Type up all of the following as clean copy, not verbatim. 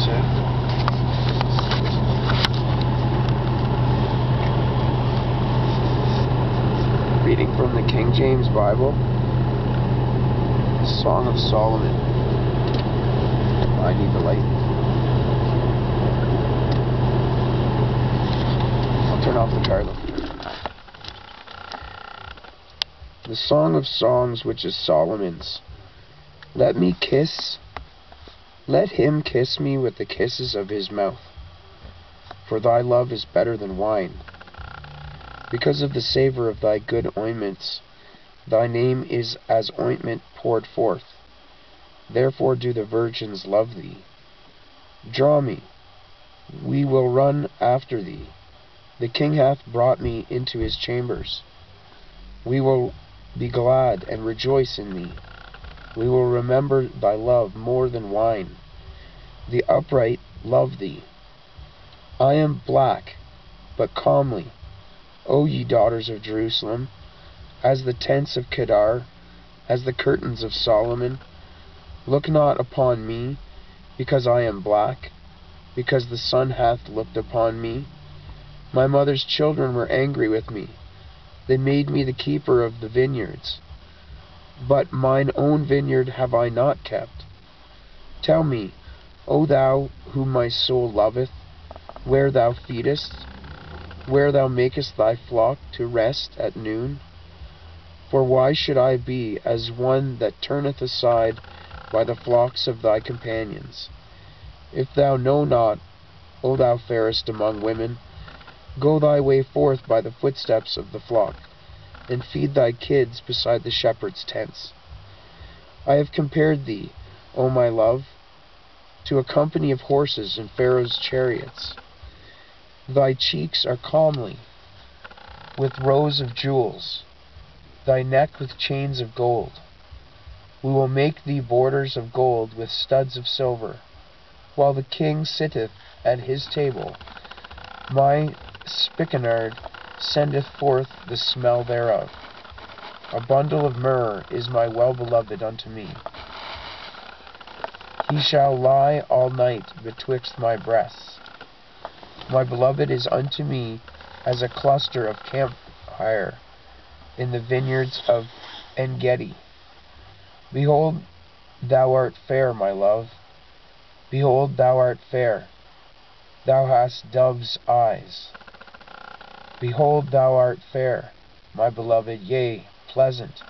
sir. Reading from the King James Bible, the Song of Solomon. I need the light. I'll turn off the car though. The Song of Songs, which is Solomon's. Let him kiss me with the kisses of his mouth, for thy love is better than wine. Because of the savour of thy good ointments, thy name is as ointment poured forth. Therefore do the virgins love thee. Draw me, we will run after thee. The king hath brought me into his chambers. We will be glad and rejoice in thee. We will remember thy love more than wine. The upright love thee. I am black, but comely, O ye daughters of Jerusalem, as the tents of Kedar, as the curtains of Solomon. Look not upon me, because I am black, because the sun hath looked upon me. My mother's children were angry with me. They made me the keeper of the vineyards. But mine own vineyard have I not kept. Tell me, O thou whom my soul loveth, where thou feedest, where thou makest thy flock to rest at noon? For why should I be as one that turneth aside by the flocks of thy companions? If thou know not, O thou fairest among women, go thy way forth by the footsteps of the flock, and feed thy kids beside the shepherd's tents. I have compared thee, O my love, to a company of horses in Pharaoh's chariots. Thy cheeks are comely, with rows of jewels, thy neck with chains of gold. We will make thee borders of gold with studs of silver, while the king sitteth at his table. My spikenard sendeth forth the smell thereof. A bundle of myrrh is my well-beloved unto me. He shall lie all night betwixt my breasts. My beloved is unto me as a cluster of camphire in the vineyards of En-gedi. Behold, thou art fair, my love. Behold, thou art fair. Thou hast dove's eyes. Behold, thou art fair, my beloved, yea, pleasant.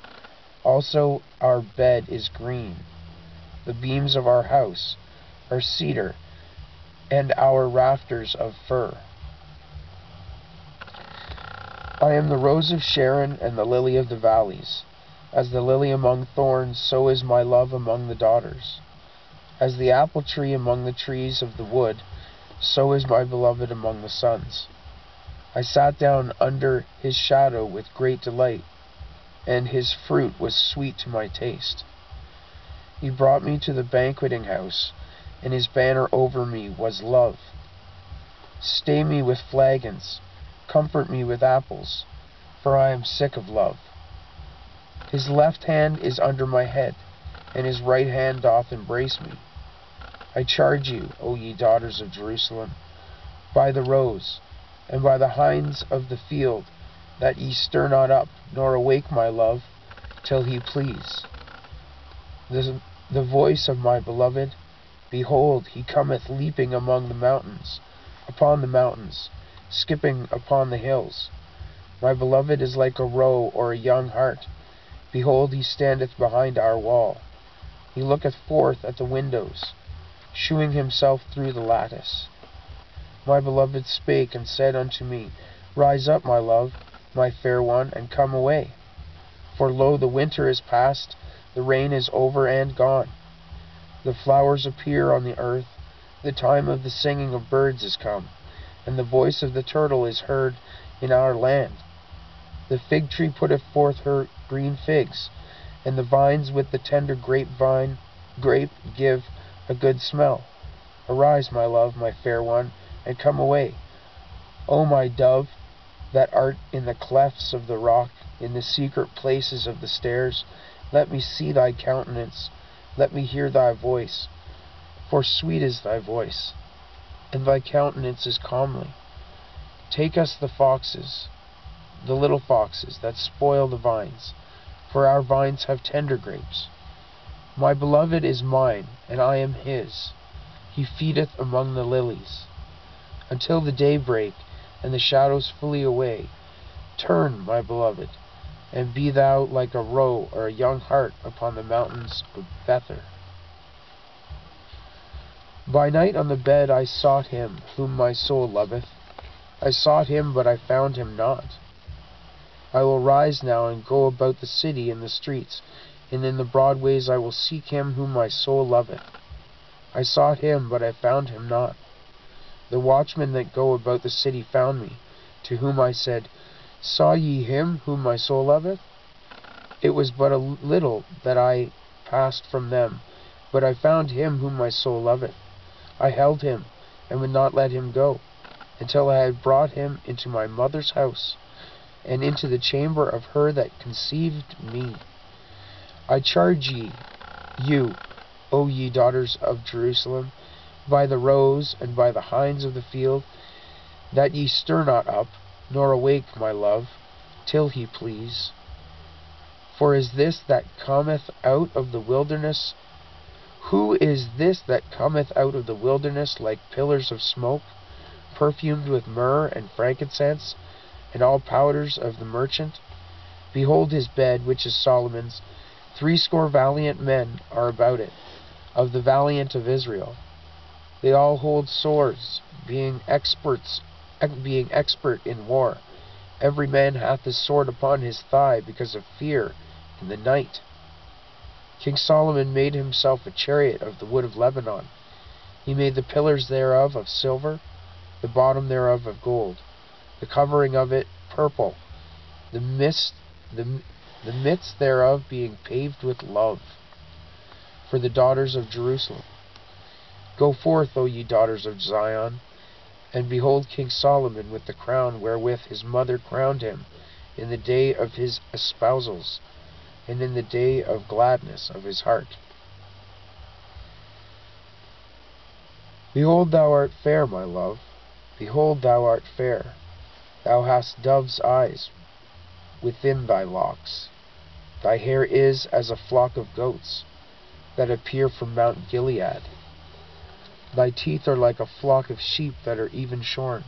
Also our bed is green. The beams of our house are cedar, and our rafters of fir. I am the rose of Sharon and the lily of the valleys. As the lily among thorns, so is my love among the daughters. As the apple tree among the trees of the wood, so is my beloved among the sons. I sat down under his shadow with great delight, and his fruit was sweet to my taste. He brought me to the banqueting house, and his banner over me was love. Stay me with flagons, comfort me with apples, for I am sick of love. His left hand is under my head, and his right hand doth embrace me. I charge you, O ye daughters of Jerusalem, by the roes, and by the hinds of the field, that ye stir not up, nor awake my love, till he please. The voice of my beloved, behold, he cometh leaping among the mountains, upon the mountains, skipping upon the hills. My beloved is like a roe or a young hart. Behold, he standeth behind our wall. He looketh forth at the windows, shewing himself through the lattice. My beloved spake and said unto me, Rise up, my love, my fair one, and come away. For lo, the winter is past, the rain is over and gone. The flowers appear on the earth, the time of the singing of birds is come, and the voice of the turtle is heard in our land. The fig tree putteth forth her green figs, and the vines with the tender grape give a good smell. Arise, my love, my fair one, and come away. O my dove, that art in the clefts of the rock, in the secret places of the stairs, let me see thy countenance, let me hear thy voice. For sweet is thy voice, and thy countenance is comely. Take us the little foxes that spoil the vines, for our vines have tender grapes. My beloved is mine, and I am his. He feedeth among the lilies. Until the day break, and the shadows flee away, turn, my beloved, and be thou like a roe or a young hart upon the mountains of Bether. By night on the bed I sought him, whom my soul loveth. I sought him, but I found him not. I will rise now and go about the city in the streets, and in the broad ways I will seek him whom my soul loveth. I sought him, but I found him not. The watchmen that go about the city found me, to whom I said, Saw ye him whom my soul loveth? It was but a little that I passed from them, but I found him whom my soul loveth. I held him, and would not let him go, until I had brought him into my mother's house, and into the chamber of her that conceived me. I charge you, O ye daughters of Jerusalem, by the roes and by the hinds of the field, that ye stir not up, nor awake my love, till he please. For is this that cometh out of the wilderness? Who is this that cometh out of the wilderness like pillars of smoke, perfumed with myrrh and frankincense, and all powders of the merchant? Behold his bed, which is Solomon's. 80 valiant men are about it, of the valiant of Israel. They all hold swords, being expert in war. Every man hath his sword upon his thigh, because of fear in the night. King Solomon made himself a chariot of the wood of Lebanon. He made the pillars thereof of silver, the bottom thereof of gold, the covering of it purple, the midst thereof being paved with love, for the daughters of Jerusalem. Go forth, O ye daughters of Zion, and behold King Solomon with the crown wherewith his mother crowned him in the day of his espousals, and in the day of gladness of his heart. Behold, thou art fair, my love. Behold, thou art fair. Thou hast dove's eyes within thy locks. Thy hair is as a flock of goats that appear from Mount Gilead. Thy teeth are like a flock of sheep that are even shorn,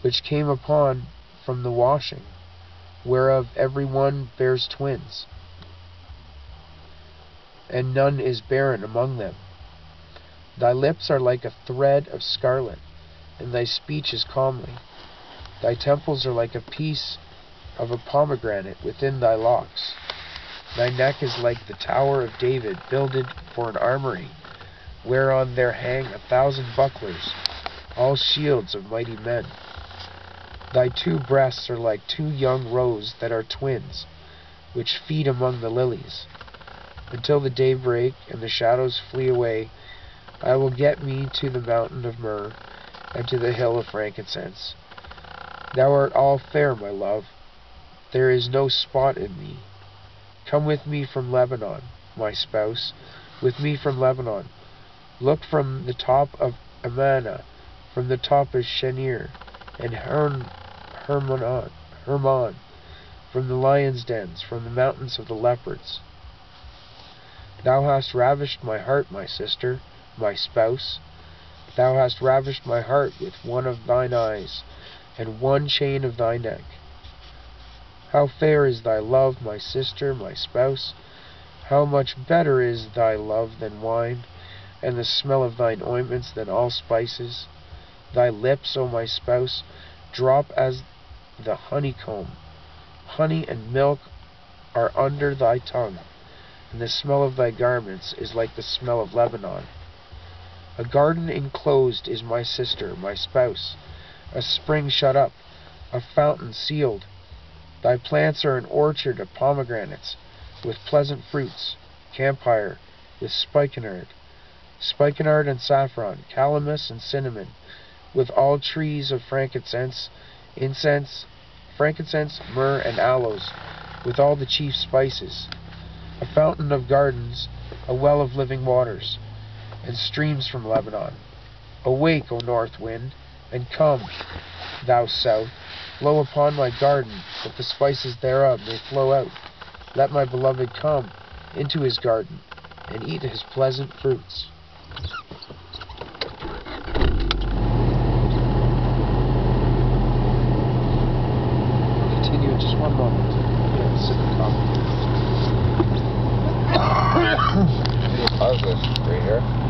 which came upon from the washing, whereof every one bears twins, and none is barren among them. Thy lips are like a thread of scarlet, and thy speech is comely. Thy temples are like a piece of a pomegranate within thy locks. Thy neck is like the tower of David, builded for an armory, whereon there hang 1,000 bucklers, all shields of mighty men. Thy 2 breasts are like 2 young roes that are twins, which feed among the lilies. Until the day break and the shadows flee away, I will get me to the mountain of myrrh, and to the hill of frankincense. Thou art all fair, my love. There is no spot in thee. Come with me from Lebanon, my spouse, with me from Lebanon. Look from the top of Amana, from the top of Shenir, and Hermon, from the lions' dens, from the mountains of the leopards. Thou hast ravished my heart, my sister, my spouse. Thou hast ravished my heart with one of thine eyes, and one chain of thy neck. How fair is thy love, my sister, my spouse! How much better is thy love than wine, and the smell of thine ointments than all spices. Thy lips, O my spouse, drop as the honeycomb. Honey and milk are under thy tongue, and the smell of thy garments is like the smell of Lebanon. A garden enclosed is my sister, my spouse, a spring shut up, a fountain sealed. Thy plants are an orchard of pomegranates, with pleasant fruits, camphire, with spikenard and saffron, calamus and cinnamon, with all trees of frankincense, myrrh, and aloes, with all the chief spices. A fountain of gardens, a well of living waters. and streams from Lebanon. Awake, O north wind, and come, thou south. Blow upon my garden, that the spices thereof may flow out. Let my beloved come into his garden, and eat his pleasant fruits. Continue in just one moment. Yeah, sip of coffee. Pause this right here.